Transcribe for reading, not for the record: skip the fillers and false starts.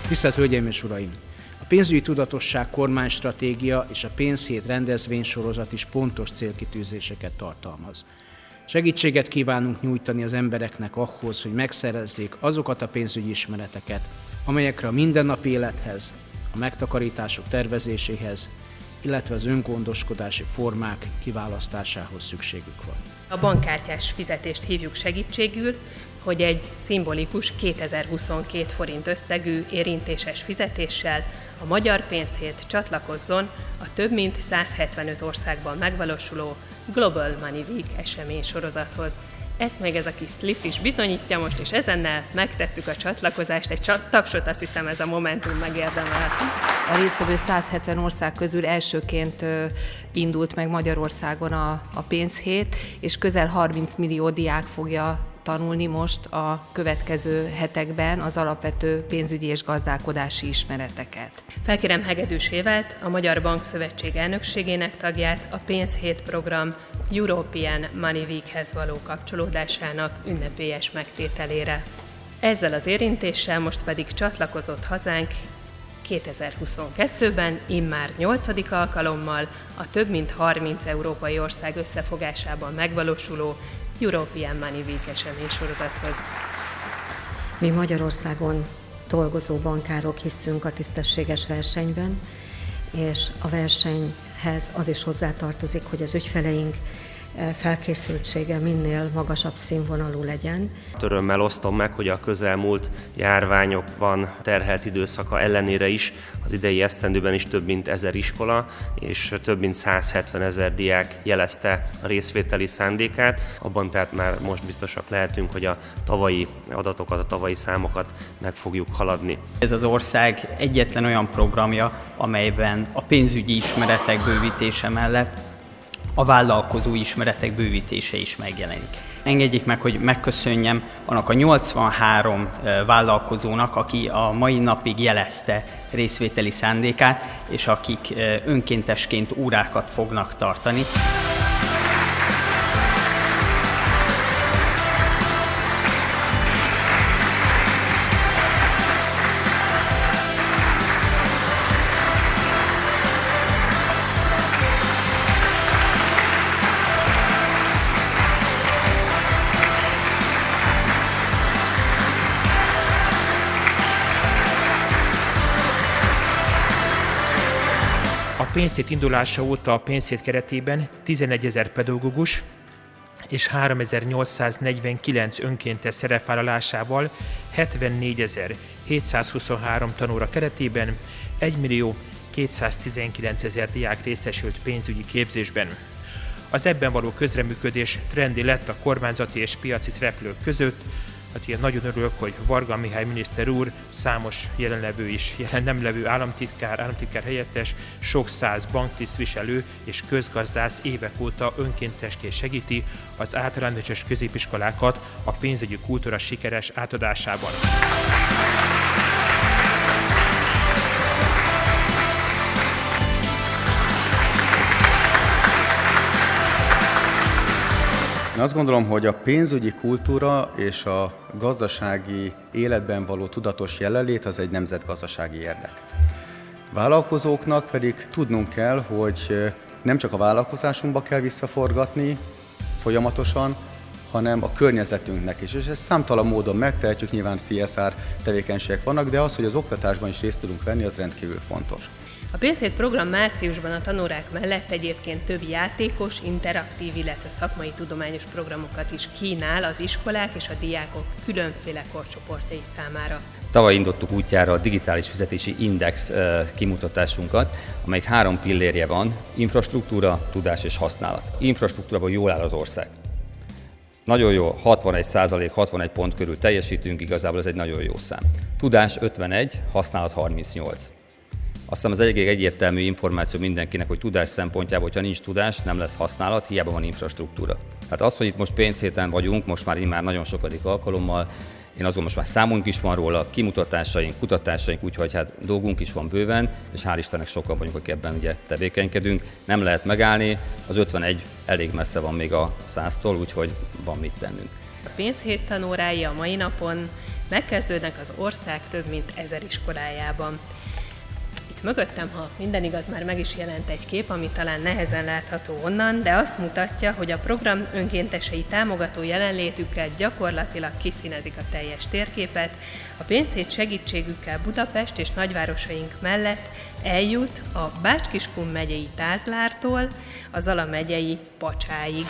Tisztelt Hölgyeim és Uraim! A pénzügyi tudatosság kormánystratégia és a pénzhét rendezvénysorozat is pontos célkitűzéseket tartalmaz. Segítséget kívánunk nyújtani az embereknek ahhoz, hogy megszerezzék azokat a pénzügyi ismereteket, amelyekre a mindennapi élethez, a megtakarítások tervezéséhez, illetve az öngondoskodási formák kiválasztásához szükségük van. A bankkártyás fizetést hívjuk segítségül, hogy egy szimbolikus 2022 forint összegű érintéses fizetéssel a Magyar Pénzhét csatlakozzon a több mint 175 országban megvalósuló Global Money Week eseménysorozathoz. Ezt még ez a kis slip is bizonyítja most, és ezennel megtettük a csatlakozást. Egy tapsot azt hiszem ez a Momentum megérdemel. A résztvevő 170 ország közül elsőként indult meg Magyarországon a pénzhét, és közel 30 millió diák fogja tanulni most a következő hetekben az alapvető pénzügyi és gazdálkodási ismereteket. Felkérem Hegedűs Évet, a Magyar Bankszövetség elnökségének tagját a Pénzhét program European Money Weekhez való kapcsolódásának ünnepélyes megtételére. Ezzel az érintéssel most pedig csatlakozott hazánk 2022-ben immár 8. alkalommal a több mint 30 európai ország összefogásában megvalósuló European Money Week eseménysorozathoz. Mi Magyarországon dolgozó bankárok hiszünk a tisztességes versenyben, és a versenyhez az is hozzátartozik, hogy az ügyfeleink felkészültsége minél magasabb színvonalú legyen. Örömmel osztom meg, hogy a közelmúlt járványokban terhelt időszaka ellenére is az idei esztendőben is több mint 1000 iskola és több mint 170 000 diák jelezte a részvételi szándékát. Abban tehát már most biztosak lehetünk, hogy a tavalyi adatokat, a tavalyi számokat meg fogjuk haladni. Ez az ország egyetlen olyan programja, amelyben a pénzügyi ismeretek bővítése mellett a vállalkozó ismeretek bővítése is megjelenik. Engedjék meg, hogy megköszönjem annak a 83 vállalkozónak, aki a mai napig jelezte részvételi szándékát, és akik önkéntesként órákat fognak tartani. A pénzhét indulása óta a pénzhét keretében 11 000 pedagógus és 3849 önkéntes szerepvállalásával 74 723 tanóra keretében 1 219 000 diák részesült pénzügyi képzésben. Az ebben való közreműködés trendi lett a kormányzati és piaci szereplők között. Hát ilyen nagyon örülök, hogy Varga Mihály miniszter úr, számos jelenlevő is, jelen nem levő államtitkár helyettes, sok száz banktisztviselő és közgazdász évek óta önkéntesként segíti az általános és középiskolákat a pénzügyi kultúra sikeres átadásában. Én azt gondolom, hogy a pénzügyi kultúra és a gazdasági életben való tudatos jelenlét az egy nemzetgazdasági érdek. Vállalkozóknak pedig tudnunk kell, hogy nem csak a vállalkozásunkba kell visszaforgatni folyamatosan, hanem a környezetünknek is. És ezt számtalan módon megtehetjük, nyilván CSR tevékenységek vannak, de az, hogy az oktatásban is részt tudunk venni, az rendkívül fontos. A Pénzhét program márciusban a tanórák mellett egyébként több játékos, interaktív, illetve szakmai tudományos programokat is kínál az iskolák és a diákok különféle korcsoportjai számára. Tavaly indítottuk útjára a digitális fizetési index kimutatásunkat, amelyik 3 pillérje van: infrastruktúra, tudás és használat. Infrastruktúrában jól áll az ország. Nagyon jó, 61%, 61 pont körül teljesítünk, igazából ez egy nagyon jó szám. Tudás 51, használat 38. Azt hiszem az egyértelmű információ mindenkinek, hogy tudás szempontjából, hogyha nincs tudás, nem lesz használat, hiába van infrastruktúra. Hát az, hogy itt most pénzhéten vagyunk, most már immár nagyon sokadik alkalommal, én azt gondolom, most már számunk is van róla, kimutatásaink, kutatásaink, úgyhogy hát dolgunk is van bőven, és hál' Istennek sokan vagyunk, akik ebben ugye tevékenykedünk. Nem lehet megállni, az 51 elég messze van még a 100-tól, úgyhogy van mit tennünk. A Pénzhét tanórái a mai napon megkezdődnek az ország több mint 1000 iskolájában. Itt mögöttem, ha minden igaz, már meg is jelent egy kép, ami talán nehezen látható onnan, de azt mutatja, hogy a program önkéntesei támogató jelenlétükkel gyakorlatilag kiszínezik a teljes térképet. A pénzhét segítségükkel Budapest és nagyvárosaink mellett eljut a Bács-Kiskun megyei Tázlártól a Zala megyei Pacsáig.